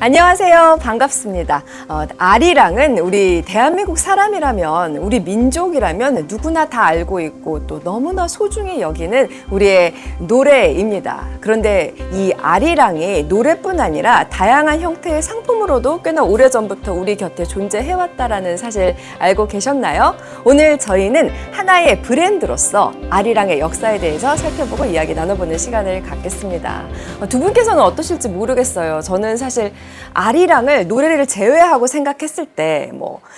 안녕하세요. 반갑습니다. 아리랑은 우리 대한민국 사람이라면, 우리 민족이라면 누구나 다 알고 있고 또 너무나 소중히 여기는 우리의 노래입니다. 그런데 이 아리랑이 노래뿐 아니라 다양한 형태의 상품으로도 꽤나 오래전부터 우리 곁에 존재해왔다라는 사실 알고 계셨나요? 오늘 저희는 하나의 브랜드로서 아리랑의 역사에 대해서 살펴보고 이야기 나눠보는 시간을 갖겠습니다. 두 분께서는 어떠실지 모르겠어요. 저는 사실 아리랑을 노래를 제외하고 생각했을 때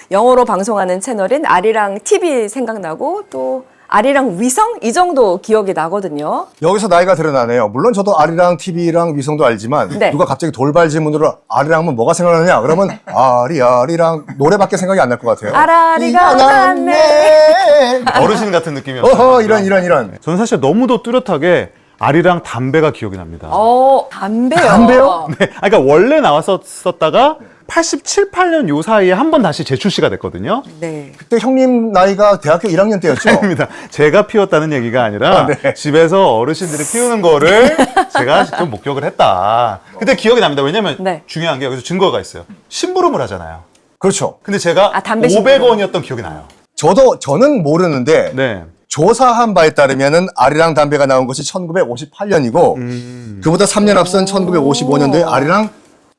영어로 방송하는 채널인 아리랑 TV 생각나고 또 아리랑 위성 이 정도 기억이 나거든요. 여기서 나이가 드러나네요. 물론 저도 아리랑 TV랑 위성도 알지만 네. 누가 갑자기 돌발 질문으로 아리랑 하면 뭐가 생각나냐? 그러면 아리랑 노래밖에 생각이 안 날 것 같아요. 아라리가 났네. 어르신 같은 느낌이었어요. 어허 이런. 저는 사실 너무도 뚜렷하게 아리랑 담배가 기억이 납니다. 담배요? 담배요? 네, 그러니까 원래 나왔었다가 87, 8년 요 사이에 한 번 다시 재출시가 됐거든요. 네. 그때 형님 나이가 대학교 1학년 때였죠? 아닙니다. 제가 피웠다는 얘기가 아니라 네. 집에서 어르신들이 피우는 거를 제가 직접 목격을 했다. 그때 기억이 납니다. 왜냐면 네. 중요한 게 여기서 증거가 있어요. 심부름을 하잖아요. 그렇죠. 근데 제가 담배 심부름. 500원이었던 기억이 나요. 저는 모르는데 네. 조사한 바에 따르면은 아리랑 담배가 나온 것이 1958년이고 그보다 3년 앞선 1955년도에 아리랑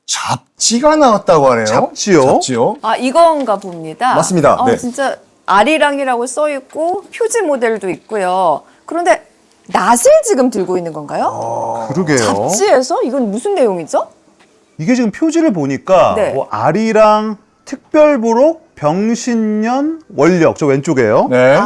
잡지가 나왔다고 하네요. 잡지요? 이건가 봅니다. 맞습니다. 네. 진짜 아리랑이라고 써 있고 표지 모델도 있고요. 그런데 낫을 지금 들고 있는 건가요? 그러게요. 잡지에서? 이건 무슨 내용이죠? 이게 지금 표지를 보니까 네. 아리랑 특별부록 병신년 원력 저 왼쪽에요. 네.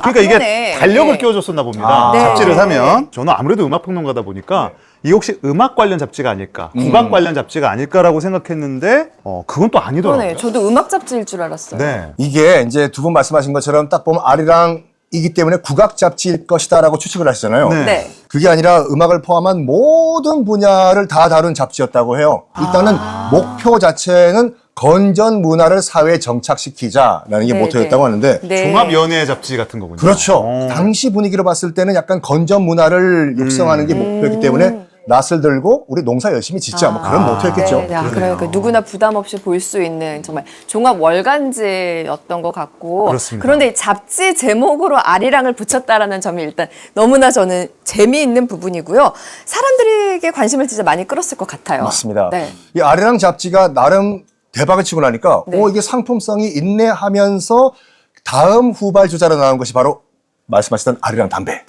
그러니까 이게 그러네. 달력을 네. 끼워줬었나 봅니다. 네. 잡지를 사면. 저는 아무래도 음악평론가다 보니까 이게 혹시 음악 관련 잡지가 아닐까, 국악 관련 잡지가 아닐까라고 생각했는데 그건 또 아니더라고요. 그러네. 저도 음악 잡지일 줄 알았어요. 네. 이게 이제 두 분 말씀하신 것처럼 딱 보면 아리랑이기 때문에 국악 잡지일 것이다라고 추측을 하시잖아요. 네. 네. 그게 아니라 음악을 포함한 모든 분야를 다 다룬 잡지였다고 해요. 일단은 목표 자체는 건전 문화를 사회에 정착시키자라는 게 네, 모토였다고 하는데 네. 종합 연예 잡지 같은 거군요. 그렇죠. 어. 당시 분위기로 봤을 때는 약간 건전 문화를 육성하는 게 목표였기 때문에 낫을 들고 우리 농사 열심히 짓자 뭐 그런 모토였겠죠. 네, 그러니까 누구나 부담 없이 볼 수 있는 정말 종합 월간지였던 것 같고. 그렇습니다. 그런데 잡지 제목으로 아리랑을 붙였다라는 점이 일단 너무나 저는 재미있는 부분이고요. 사람들에게 관심을 진짜 많이 끌었을 것 같아요. 맞습니다. 네. 이 아리랑 잡지가 나름 대박을 치고 나니까 네. 이게 상품성이 있네 하면서 다음 후발 주자로 나온 것이 바로 말씀하시던 아리랑 담배.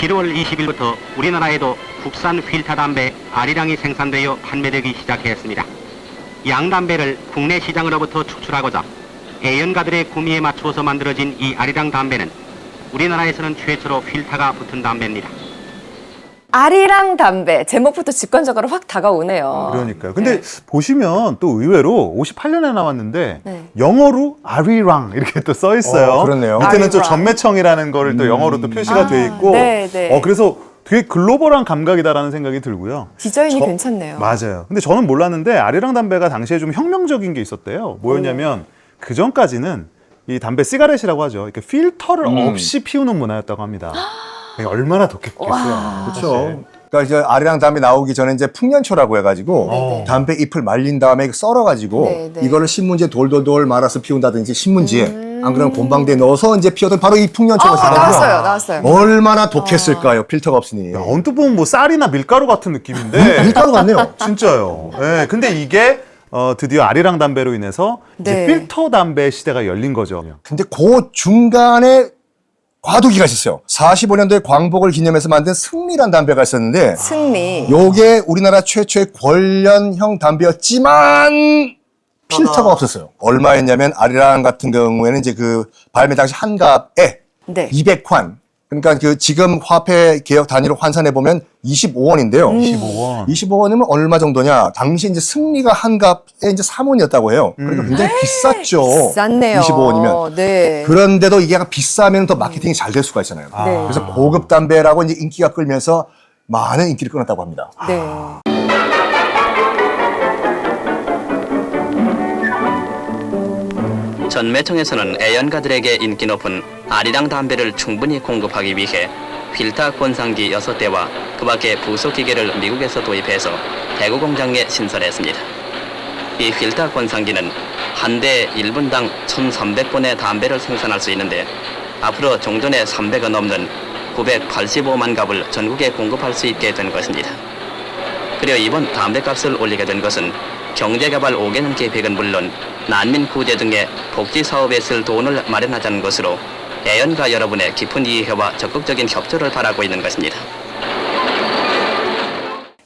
7월 20일부터 우리나라에도 국산 필터 담배 아리랑이 생산되어 판매되기 시작했습니다. 양담배를 국내 시장으로부터 추출하고자 애연가들의 구미에 맞춰서 만들어진 이 아리랑 담배는 우리나라에서는 최초로 필터가 붙은 담배입니다. 아리랑 담배 제목부터 직관적으로 확 다가오네요. 그러니까요. 근데 보시면 또 의외로 58년에 나왔는데 네. 영어로 아리랑 이렇게 또 써 있어요. 그렇네요. 밑에는 또 아리랑. 전매청이라는 거를 또 영어로 또 표시가 돼 있고. 네, 네. 그래서 되게 글로벌한 감각이다라는 생각이 들고요. 디자인이 괜찮네요. 맞아요. 근데 저는 몰랐는데 아리랑 담배가 당시에 좀 혁명적인 게 있었대요. 뭐였냐면 그 전까지는 이 담배 시가렛이라고 하죠. 이렇게 필터를 없이 피우는 문화였다고 합니다. 이게 얼마나 독했겠어요. 그렇죠. 그러니까 이제 아리랑 담배 나오기 전에 이제 풍년초라고 해가지고 네네. 담배 잎을 말린 다음에 썰어가지고 네네. 이거를 신문지에 돌돌돌 말아서 피운다든지 신문지에 안 그러면 곰방대에 넣어서 이제 피우던 바로 이 풍년초가 있어요. 나왔어요. 얼마나 독했을까요? 필터가 없으니. 야, 언뜻 보면 뭐 쌀이나 밀가루 같은 느낌인데 밀가루 같네요. 진짜요. 네, 근데 이게 드디어 아리랑 담배로 인해서 이제 네. 필터 담배 시대가 열린 거죠. 근데 그 중간에 과도기가 있었어요. 45년도에 광복을 기념해서 만든 승리란 담배가 있었는데 승리. 요게 우리나라 최초의 권련형 담배였지만 필터가 없었어요. 얼마였냐면 아리랑 같은 경우에는 이제 그 발매 당시 한 갑에 네. 200환. 그러니까 그 지금 화폐 개혁 단위로 환산해 보면 25원인데요. 25원. 25원이면 얼마 정도냐? 당시 이제 승리가 한 갑에 이제 3원이었다고 해요. 그러니까 굉장히 비쌌죠. 비쌌네요. 25원이면. 네. 그런데도 이게 약간 비싸면 더 마케팅이 잘 될 수가 있잖아요. 네. 그래서 고급 담배라고 이제 인기가 끌면서 많은 인기를 끌었다고 합니다. 네. 전매청에서는 애연가들에게 인기 높은 아리랑 담배를 충분히 공급하기 위해 필터 권상기 6대와 그 밖의 부속 기계를 미국에서 도입해서 대구 공장에 신설했습니다. 이 필터 권상기는 한 대 1분당 1,300본의 담배를 생산할 수 있는데 앞으로 종전에 300원 넘는 985만 갑을 전국에 공급할 수 있게 된 것입니다. 그리고 이번 담배값을 올리게 된 것은 경제개발 5개년 계획은 물론 난민 구제 등의 복지 사업에 쓸 돈을 마련하자는 것으로 애연가 여러분의 깊은 이해와 적극적인 협조를 바라고 있는 것입니다.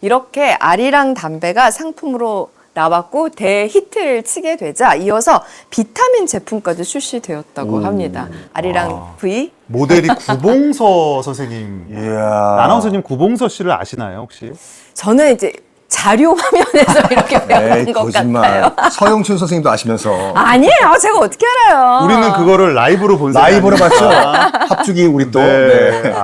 이렇게 아리랑 담배가 상품으로 나왔고 대히트를 치게 되자 이어서 비타민 제품까지 출시되었다고 합니다. 아리랑 V. 모델이 구봉서 선생님. 이야. 아나운서님 구봉서 씨를 아시나요, 혹시? 저는 이제 자료 화면에서 이렇게 배운 것 같아요. 서영춘 선생님도 아시면서. 아니에요. 제가 어떻게 알아요? 우리는 그거를 라이브로 본 라이브로 셈이 봤죠. 아닙니다. 합주기 우리 또. 네. 네.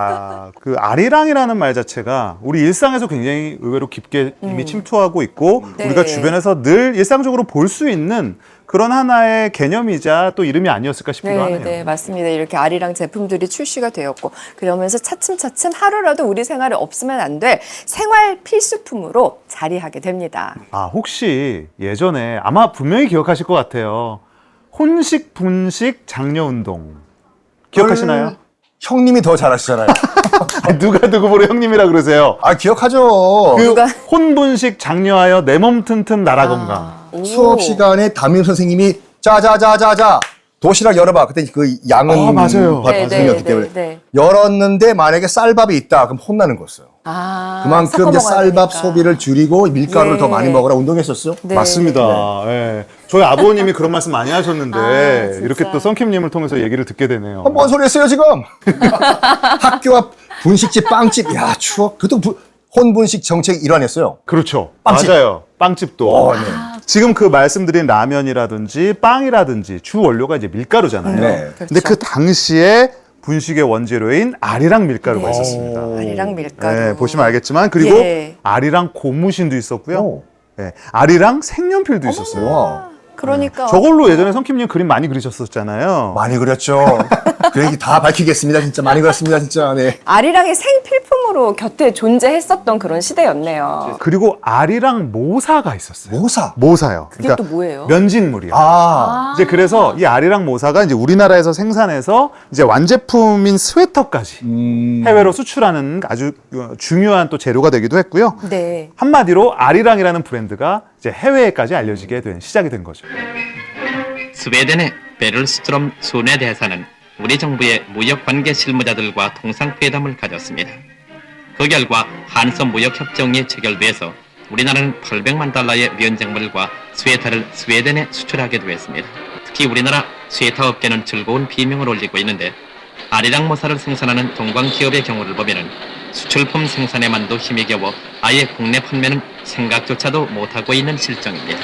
그 아리랑이라는 말 자체가 우리 일상에서 굉장히 의외로 깊게 이미 침투하고 있고 네. 우리가 주변에서 늘 일상적으로 볼 수 있는 그런 하나의 개념이자 또 이름이 아니었을까 싶기도 네, 하네요. 네, 맞습니다. 이렇게 아리랑 제품들이 출시가 되었고 그러면서 차츰차츰 하루라도 우리 생활에 없으면 안 될 생활 필수품으로 자리하게 됩니다. 아, 혹시 예전에 아마 분명히 기억하실 것 같아요. 혼식, 분식, 장려운동. 기억하시나요? 형님이 더 잘하시잖아요. 아니, 누가 누구 보러 형님이라 그러세요? 아, 기억하죠. 그 누가? 혼분식 장려하여 내 몸 튼튼 나라 건강. 오. 수업 시간에 담임 선생님이 자자자자자 도시락 열어봐. 그때 그 양은 맞아요. 선생님이었기 때문에 네. 열었는데 만약에 쌀밥이 있다. 그럼 혼나는 거였어요. 아, 그만큼 섞어 이제 먹어야 쌀밥 되니까. 소비를 줄이고 밀가루를 예. 더 많이 먹으라 운동했었죠. 네. 맞습니다. 예. 저희 아버님이 그런 말씀 많이 하셨는데 아, 진짜. 이렇게 또 썬킴님을 통해서 얘기를 듣게 되네요. 뭔 소리 했어요 지금? 학교 앞 분식집 빵집 야 추억. 그것도 혼분식 정책 일환이었어요. 그렇죠. 빵집. 맞아요. 빵집도. 네. 지금 그 말씀드린 라면이라든지 빵이라든지 주 원료가 이제 밀가루잖아요. 네. 근데 그 당시에 분식의 원재료인 아리랑 밀가루가 네. 있었습니다. 아리랑 밀가루. 네, 보시면 알겠지만 그리고 예. 아리랑 고무신도 있었고요. 오. 네, 아리랑 색연필도 있었어요. 와, 그러니까 저걸로 예전에 성킴님 그림 많이 그리셨었잖아요. 많이 그렸죠. 그 얘기 다 밝히겠습니다. 진짜 많이 그렸습니다. 진짜. 네. 아리랑이 생필품으로 곁에 존재했었던 그런 시대였네요. 그리고 아리랑 모사가 있었어요. 모사. 모사요. 그게 또 뭐예요? 면직물이요. 아. 이제 그래서 이 아리랑 모사가 이제 우리나라에서 생산해서 이제 완제품인 스웨터까지 해외로 수출하는 아주 중요한 또 재료가 되기도 했고요. 네. 한마디로 아리랑이라는 브랜드가 이제 해외에까지 알려지게 된 시작이 된 거죠. 스웨덴의 베를스트롬 순회대사는 우리 정부의 무역관계 실무자들과 통상회담을 가졌습니다. 그 결과 한섬 무역협정이 체결돼서 우리나라는 800만 달러의 면적물과 스웨터를 스웨덴에 수출하게 되었습니다. 특히 우리나라 스웨터 업계는 즐거운 비명을 올리고 있는데 아리랑 모사를 생산하는 동광 기업의 경우를 보면은 수출품 생산에만도 힘이 겨워 아예 국내 판매는 생각조차도 못하고 있는 실정입니다.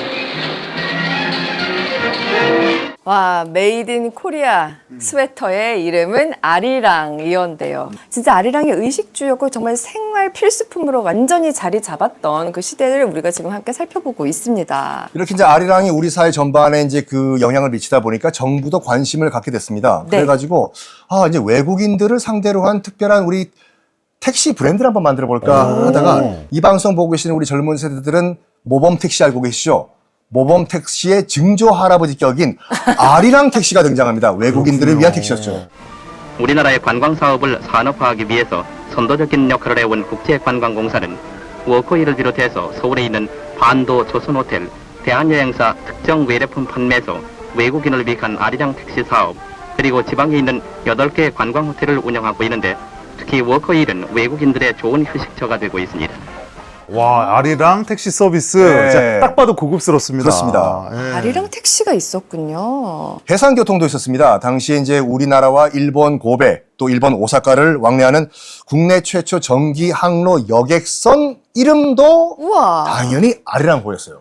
와, 메이드 인 코리아 스웨터의 이름은 아리랑이었는데요. 진짜 아리랑이 의식주였고 정말 생활 필수품으로 완전히 자리 잡았던 그 시대를 우리가 지금 함께 살펴보고 있습니다. 이렇게 이제 아리랑이 우리 사회 전반에 이제 그 영향을 미치다 보니까 정부도 관심을 갖게 됐습니다. 네. 그래가지고 이제 외국인들을 상대로 한 특별한 우리 택시 브랜드를 한번 만들어 볼까 하다가 이 방송 보고 계시는 우리 젊은 세대들은 모범 택시 알고 계시죠? 모범 택시의 증조 할아버지 격인 아리랑 택시가 등장합니다. 외국인들을 위한 택시였죠. 우리나라의 관광 사업을 산업화하기 위해서 선도적인 역할을 해온 국제관광공사는 워커힐을 비롯해서 서울에 있는 반도 조선호텔, 대한여행사 특정 외래품 판매소, 외국인을 위한 아리랑 택시 사업, 그리고 지방에 있는 8개 관광호텔을 운영하고 있는데 특히 워커힐은 외국인들의 좋은 휴식처가 되고 있습니다. 와, 아리랑 택시 서비스. 네. 진짜 딱 봐도 고급스럽습니다. 그렇습니다. 예. 아리랑 택시가 있었군요. 해상교통도 있었습니다. 당시에 이제 우리나라와 일본 고베 또 일본 오사카를 왕래하는 국내 최초 전기 항로 여객선 이름도 우와. 당연히 아리랑호였어요.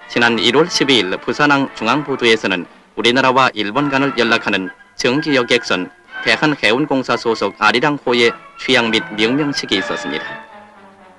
지난 1월 12일 부산항 중앙부두에서는 우리나라와 일본 간을 연락하는 전기 여객선 대한해운공사 소속 아리랑호의 취향 및 명명식이 있었습니다.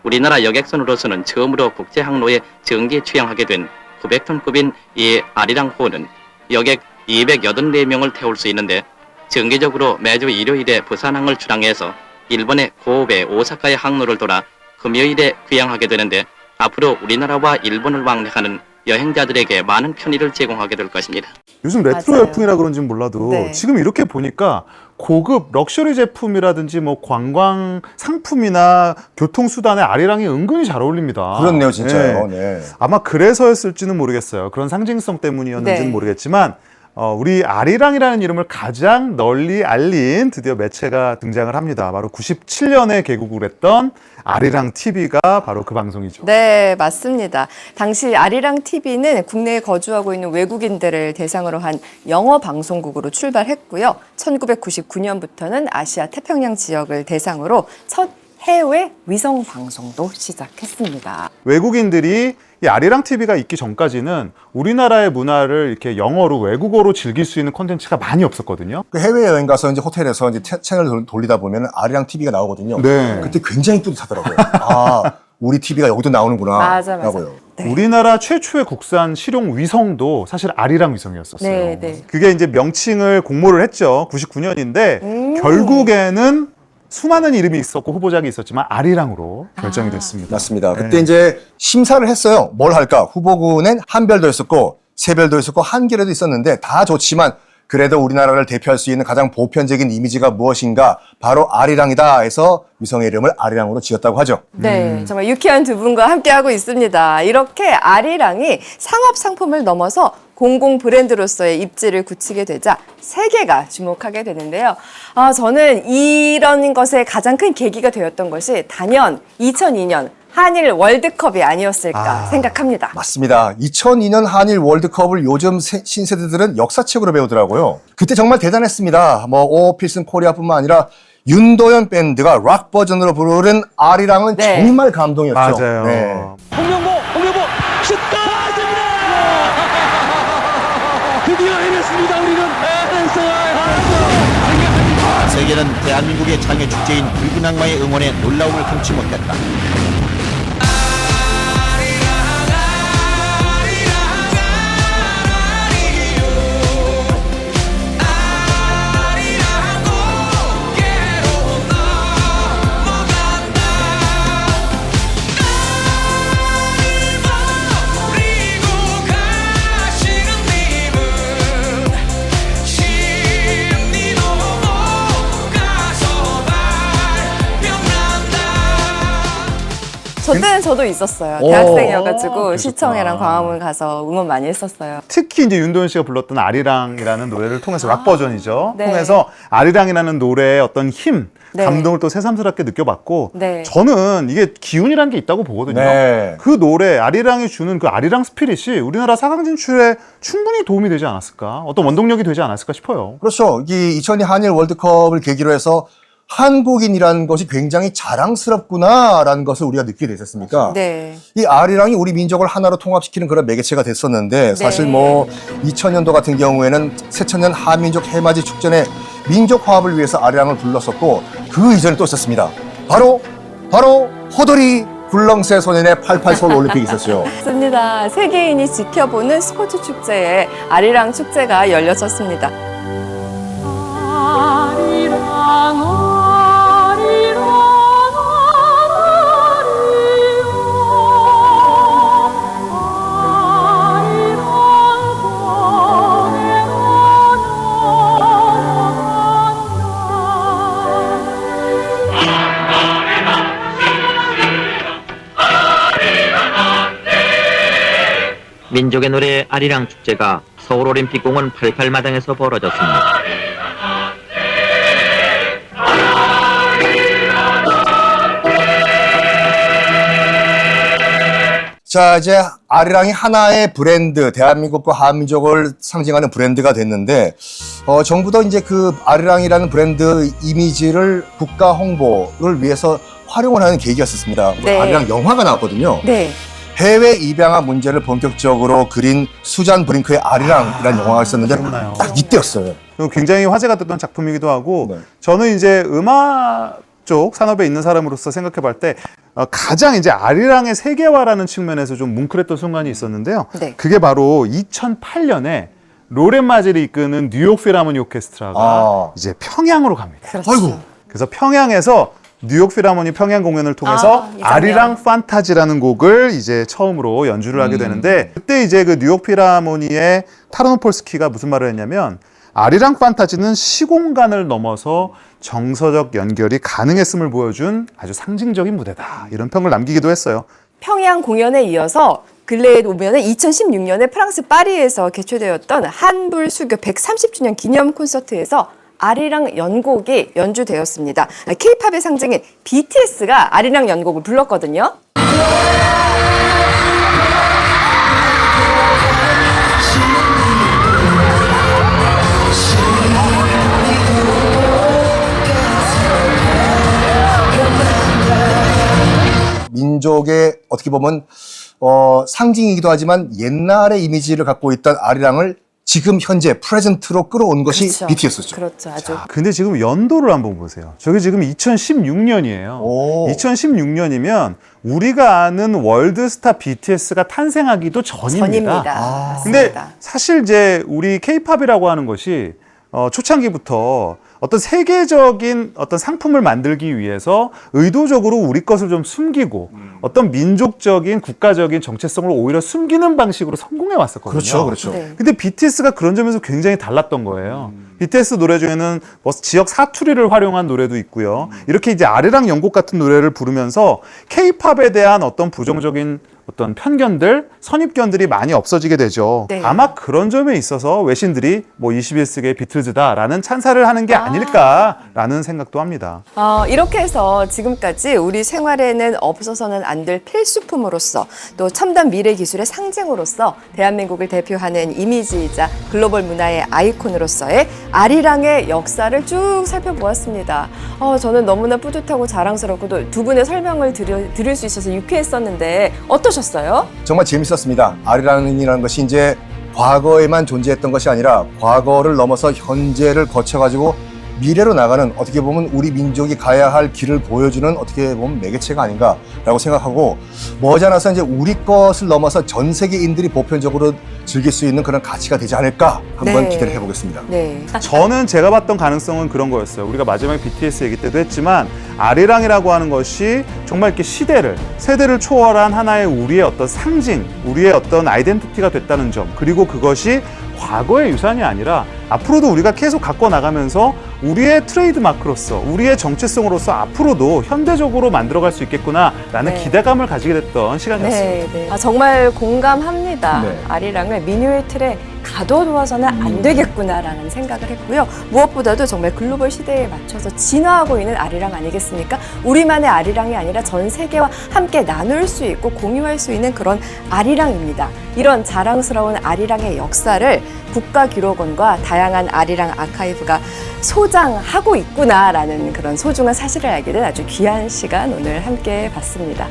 우리나라 여객선으로서는 처음으로 국제항로에 전기 취향하게 된 900톤급인 이 아리랑호는 여객 284명을 태울 수 있는데 정기적으로 매주 일요일에 부산항을 출항해서 일본의 고베, 오사카의 항로를 돌아 금요일에 귀향하게 되는데 앞으로 우리나라와 일본을 왕래하는 여행자들에게 많은 편의를 제공하게 될 것입니다. 요즘 레트로 맞아요. 열풍이라 그런지는 몰라도 네. 지금 이렇게 보니까 고급 럭셔리 제품이라든지 뭐 관광 상품이나 교통수단에 아리랑이 은근히 잘 어울립니다. 그렇네요, 진짜요. 네. 아마 그래서였을지는 모르겠어요. 그런 상징성 때문이었는지는 네. 모르겠지만 우리 아리랑이라는 이름을 가장 널리 알린 드디어 매체가 등장을 합니다. 바로 97년에 개국을 했던 아리랑 TV가 바로 그 방송이죠. 네, 맞습니다. 당시 아리랑 TV는 국내에 거주하고 있는 외국인들을 대상으로 한 영어 방송국으로 출발했고요. 1999년부터는 아시아 태평양 지역을 대상으로 첫 해외 위성 방송도 시작했습니다. 외국인들이 이 아리랑 TV가 있기 전까지는 우리나라의 문화를 이렇게 영어로 외국어로 즐길 수 있는 콘텐츠가 많이 없었거든요. 그 해외여행 가서 이제 호텔에서 이제 채널을 돌리다 보면 아리랑 TV가 나오거든요. 네. 그때 굉장히 뿌듯하더라고요. 아, 우리 TV가 여기도 나오는구나. 맞아. 라고요. 네. 우리나라 최초의 국산 실용 위성도 사실 아리랑 위성이었었어요. 네, 네. 그게 이제 명칭을 공모를 했죠. 99년인데 결국에는 수많은 이름이 있었고 후보작이 있었지만 아리랑으로 결정이 됐습니다. 맞습니다. 네. 그때 이제 심사를 했어요. 뭘 할까? 후보군엔 한별도 있었고, 세별도 있었고, 한겨레도 있었는데 다 좋지만 그래도 우리나라를 대표할 수 있는 가장 보편적인 이미지가 무엇인가? 바로 아리랑이다 해서 위성의 이름을 아리랑으로 지었다고 하죠. 네, 정말 유쾌한 두 분과 함께하고 있습니다. 이렇게 아리랑이 상업 상품을 넘어서 공공 브랜드로서의 입지를 굳히게 되자 세계가 주목하게 되는데요. 저는 이런 것의 가장 큰 계기가 되었던 것이 단연 2002년 한일 월드컵이 아니었을까 생각합니다. 맞습니다. 2002년 한일 월드컵을 요즘 신세대들은 역사책으로 배우더라고요. 그때 정말 대단했습니다. 뭐 오필슨 코리아뿐만 아니라 윤도현 밴드가 락 버전으로 부르는 아리랑은 네. 정말 감동이었죠. 맞아요. 네. 홍명보 슛 빠집니다. 드디어 해냈습니다. 우리는 세계는 대한민국의 장애 축제인 붉은 악마의 응원에 놀라움을 금치 못했다. 저 때는 저도 있었어요. 대학생이어가지고 시청회랑 광화문 가서 응원 많이 했었어요. 특히 이제 윤도현 씨가 불렀던 아리랑이라는 노래를 통해서 락 버전이죠. 네. 통해서 아리랑이라는 노래의 어떤 힘, 네. 감동을 또 새삼스럽게 느껴봤고 네. 저는 이게 기운이라는 게 있다고 보거든요. 네. 그 노래 아리랑이 주는 그 아리랑 스피릿이 우리나라 4강 진출에 충분히 도움이 되지 않았을까? 어떤 원동력이 되지 않았을까 싶어요. 그렇죠. 이 2002 한일 월드컵을 계기로 해서 한국인이라는 것이 굉장히 자랑스럽구나라는 것을 우리가 느끼게 됐었습니까? 네. 이 아리랑이 우리 민족을 하나로 통합시키는 그런 매개체가 됐었는데 사실 네. 뭐 2000년도 같은 경우에는 새천년 한민족 해맞이 축전에 민족 화합을 위해서 아리랑을 불렀었고 그 이전에 또 있었습니다. 바로 호돌이 굴렁쇠 소년의 88 서울 올림픽이 있었죠. 맞습니다. 세계인이 지켜보는 스포츠 축제에 아리랑 축제가 열렸었습니다. 민족의 노래 아리랑 축제가 서울올림픽공원 88마당에서 벌어졌습니다. 자, 이제 아리랑이 하나의 브랜드, 대한민국과 한민족을 상징하는 브랜드가 됐는데, 정부도 이제 그 아리랑이라는 브랜드 이미지를 국가 홍보를 위해서 활용을 하는 계기였었습니다. 네. 아리랑 영화가 나왔거든요. 네. 해외 입양아 문제를 본격적으로 그린 수잔 브링크의 아리랑이라는 영화가 있었는데, 그렇나요? 딱 이때였어요. 굉장히 화제가 됐던 작품이기도 하고 네. 저는 이제 음악 쪽 산업에 있는 사람으로서 생각해 볼 때 가장 이제 아리랑의 세계화라는 측면에서 좀 뭉클했던 순간이 있었는데요. 네. 그게 바로 2008년에 로렌 마젤이 이끄는 뉴욕 필하모니 오케스트라가 이제 평양으로 갑니다. 그렇죠. 아이고. 그래서 평양에서 뉴욕 필하모니 평양 공연을 통해서 이 장면. 아리랑 판타지라는 곡을 이제 처음으로 연주를 하게 되는데, 그때 이제 그 뉴욕 필하모니의 타르노폴스키가 무슨 말을 했냐면, 아리랑 판타지는 시공간을 넘어서 정서적 연결이 가능했음을 보여준 아주 상징적인 무대다, 이런 평을 남기기도 했어요. 평양 공연에 이어서 근래에 오면은 2016년에 프랑스 파리에서 개최되었던 한불 수교 130주년 기념 콘서트에서 아리랑 연곡이 연주되었습니다. K-팝의 상징인 BTS가 아리랑 연곡을 불렀거든요. 민족의 어떻게 보면 상징이기도 하지만 옛날의 이미지를 갖고 있던 아리랑을 지금 현재 프레젠트로 끌어온 것이 그렇죠. BTS죠. 그렇죠. 아주. 근데 지금 연도를 한번 보세요. 저게 지금 2016년이에요. 오. 2016년이면 우리가 아는 월드스타 BTS가 탄생하기도 전입니다. 전입니다. 근데 맞습니다. 사실 이제 우리 K-팝이라고 하는 것이 초창기부터 어떤 세계적인 어떤 상품을 만들기 위해서 의도적으로 우리 것을 좀 숨기고 어떤 민족적인 국가적인 정체성을 오히려 숨기는 방식으로 성공해 왔었거든요. 그렇죠, 그렇죠. 네. 근데 BTS가 그런 점에서 굉장히 달랐던 거예요. BTS 노래 중에는 뭐 지역 사투리를 활용한 노래도 있고요. 이렇게 이제 아리랑 연곡 같은 노래를 부르면서 K-팝에 대한 어떤 부정적인 어떤 편견들, 선입견들이 많이 없어지게 되죠. 네. 아마 그런 점에 있어서 외신들이 뭐 21세기의 비틀즈다라는 찬사를 하는 게 아닐까라는 생각도 합니다. 이렇게 해서 지금까지 우리 생활에는 없어서는 안 될 필수품으로서 또 첨단 미래 기술의 상징으로서 대한민국을 대표하는 이미지이자 글로벌 문화의 아이콘으로서의 아리랑의 역사를 쭉 살펴보았습니다. 저는 너무나 뿌듯하고 자랑스럽고 또 두 분의 설명을 들을 수 있어서 유쾌했었는데 어떠셨어요? 정말 재밌었습니다. 아리랑이라는 것이 이제 과거에만 존재했던 것이 아니라 과거를 넘어서 현재를 거쳐가지고 미래로 나가는, 어떻게 보면 우리 민족이 가야 할 길을 보여주는 어떻게 보면 매개체가 아닌가라고 생각하고, 머지않아서 이제 우리 것을 넘어서 전 세계인들이 보편적으로 즐길 수 있는 그런 가치가 되지 않을까 한번 네. 기대를 해보겠습니다. 네. 저는 제가 봤던 가능성은 그런 거였어요. 우리가 마지막에 BTS 얘기 때도 했지만 아리랑이라고 하는 것이 정말 이렇게 세대를 초월한 하나의 우리의 어떤 상징, 우리의 어떤 아이덴티티가 됐다는 점, 그리고 그것이 과거의 유산이 아니라 앞으로도 우리가 계속 갖고 나가면서 우리의 트레이드 마크로서, 우리의 정체성으로서 앞으로도 현대적으로 만들어갈 수 있겠구나라는 네. 기대감을 가지게 됐던 시간이었습니다. 네. 정말 공감합니다. 네. 아리랑을 민요의 틀에 가둬두어서는 안 되겠구나라는 생각을 했고요. 무엇보다도 정말 글로벌 시대에 맞춰서 진화하고 있는 아리랑 아니겠습니까? 우리만의 아리랑이 아니라 전 세계와 함께 나눌 수 있고 공유할 수 있는 그런 아리랑입니다. 이런 자랑스러운 아리랑의 역사를 국가기록원과 다양한 아리랑 아카이브가 소장하고 있구나라는 그런 소중한 사실을 알게 된 아주 귀한 시간 오늘 함께 봤습니다.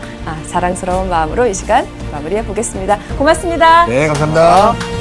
자랑스러운 마음으로 이 시간 마무리해 보겠습니다. 고맙습니다. 네, 감사합니다.